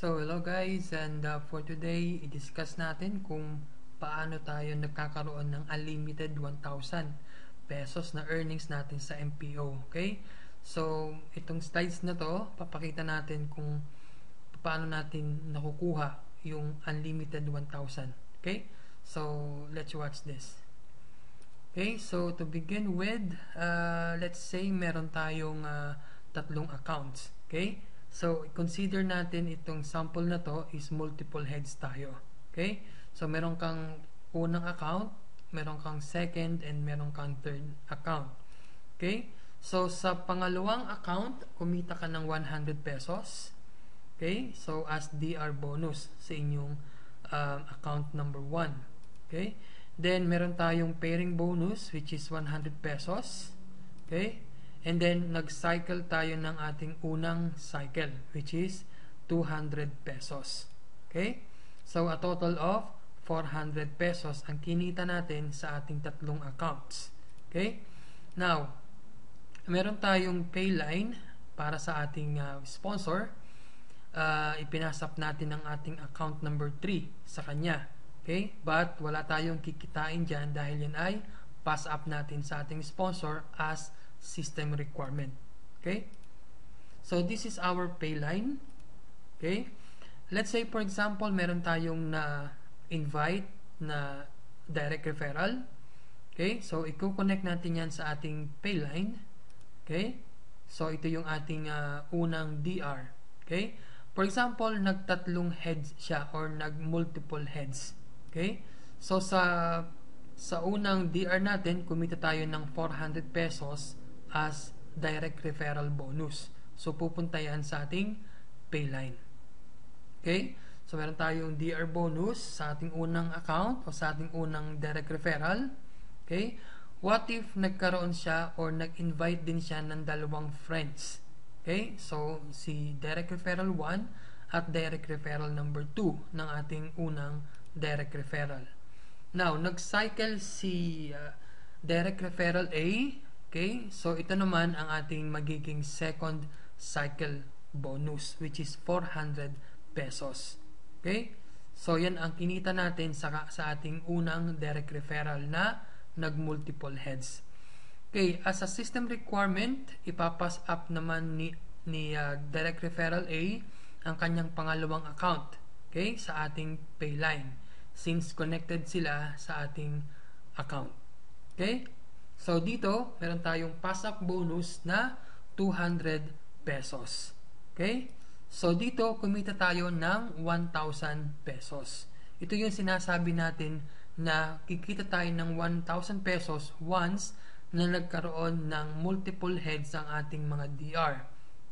So, hello guys, and for today, i-discuss natin kung paano tayo nagkakaroon ng unlimited 1,000 pesos na earnings natin sa MPO. Okay? So, itong slides na to, papakita natin kung paano natin nakukuha yung unlimited 1,000. Okay? So, let's watch this. Okay, so to begin with, let's say meron tayong tatlong accounts. Okay? So, consider natin itong sample na to is multiple heads tayo. Okay? So, meron kang unang account, meron kang second, and meron kang third account. Okay? So, sa pangalawang account, kumita ka ng 100 pesos. Okay? So, as DR bonus sa inyong account number 1. Okay? Then, meron tayong pairing bonus which is 100 pesos. Okay? And then, nag-cycle tayo ng ating unang cycle which is 200 pesos. Okay? So, a total of 400 pesos ang kinita natin sa ating tatlong accounts. Okay? Now, meron tayong pay line para sa ating sponsor. Ipinasap natin ang ating account number 3 sa kanya. Okay? But wala tayong kikitain dyan dahil yan ay pass up natin sa ating sponsor as system requirement. Okay? So, this is our pay line. Okay? Let's say, for example, meron tayong na-invite na direct referral. Okay? So, i-connect natin yan sa ating pay line. Okay? So, ito yung ating unang DR. Okay? For example, nagtatlong heads siya or nag-multiple heads. Okay? So, sa unang DR natin, kumita tayo ng 400 pesos as direct referral bonus. So, pupunta yan sa ating pay line. Okay? So, meron tayong DR bonus sa ating unang account o sa ating unang direct referral. Okay? What if nagkaroon siya or nag-invite din siya ng dalawang friends? Okay? So, si direct referral 1 at direct referral number 2 ng ating unang direct referral. Now, nag-cycle si direct referral A. Okay? So, ito naman ang ating magiging second cycle bonus which is 400 pesos. Okay? So, yan ang kinita natin sa ating unang direct referral na nag-multiple heads. Okay, as a system requirement, ipapass up naman ni direct referral A ang kanyang pangalawang account, okay, sa ating pay line since connected sila sa ating account. Okay? So dito, meron tayong pass up bonus na 200 pesos. Okay? So dito, kumita tayo ng 1,000 pesos. Ito yung sinasabi natin na kikita tayo ng 1,000 pesos once na nagkaroon ng multiple heads ang ating mga DR.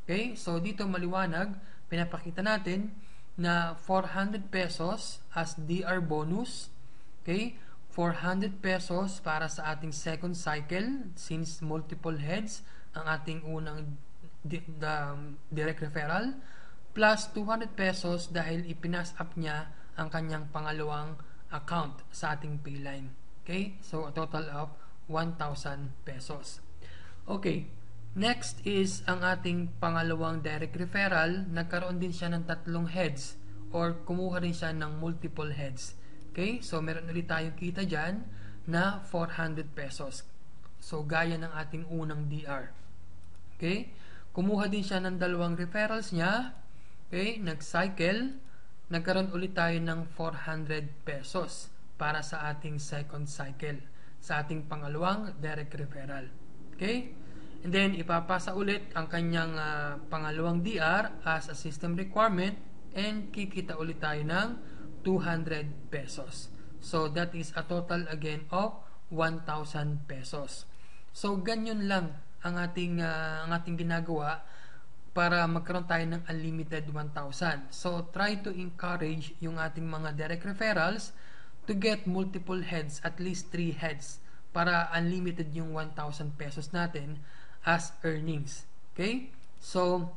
Okay? So, dito maliwanag, pinapakita natin na 400 pesos as DR bonus. Okay? 400 pesos para sa ating second cycle since multiple heads ang ating unang direct referral plus 200 pesos dahil ipinas up niya ang kanyang pangalawang account sa ating pay line. Okay? So, a total of 1,000 pesos. Okay. Next is ang ating pangalawang direct referral. Nagkaroon din siya ng tatlong heads or kumuha din siya ng multiple heads. Okay? So, meron ulit tayong kita dyan na 400 pesos. So, gaya ng ating unang DR. Okay? Kumuha din siya ng dalawang referrals niya. Okay? Nag-cycle. Nagkaroon ulit tayo ng 400 pesos para sa ating second cycle sa ating pangalawang direct referral. Okay? And then, ipapasa ulit ang kanyang pangalawang DR as a system requirement and kikita ulit tayo ng 200 pesos. So, that is a total again of 1,000 pesos. So, ganyan lang ang ating ginagawa para magkaroon tayo ng unlimited 1,000. So, try to encourage yung ating mga direct referrals to get multiple heads, at least 3 heads, para unlimited yung 1,000 pesos natin as earnings. Okay? So,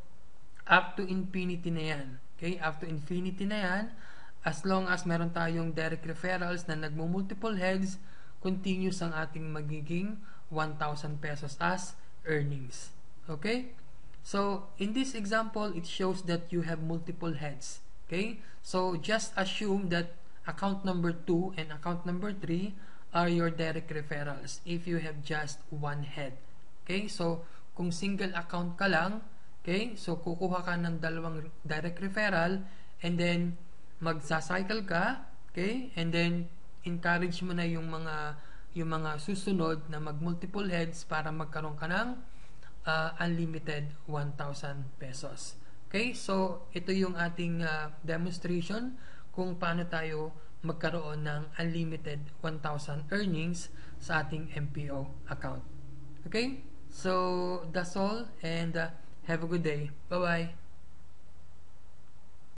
up to infinity na yan. Okay? Up to infinity na yan. As long as meron tayong direct referrals na nagmo-multiple heads, continuous ang ating magiging 1,000 pesos as earnings. Okay? So, in this example, it shows that you have multiple heads. Okay? So just assume that account number 2 and account number 3 are your direct referrals if you have just one head. Okay? So kung single account ka lang, okay? So kukuha ka ng dalawang direct referral and then magsa-cycle ka, okay? And then encourage mo na yung mga susunod na mag multiple heads para magkaroon ka ng unlimited 1,000 pesos. Okay, so ito yung ating demonstration kung paano tayo magkaroon ng unlimited 1,000 earnings sa ating MPO account. Okay, so that's all and have a good day. Bye-bye.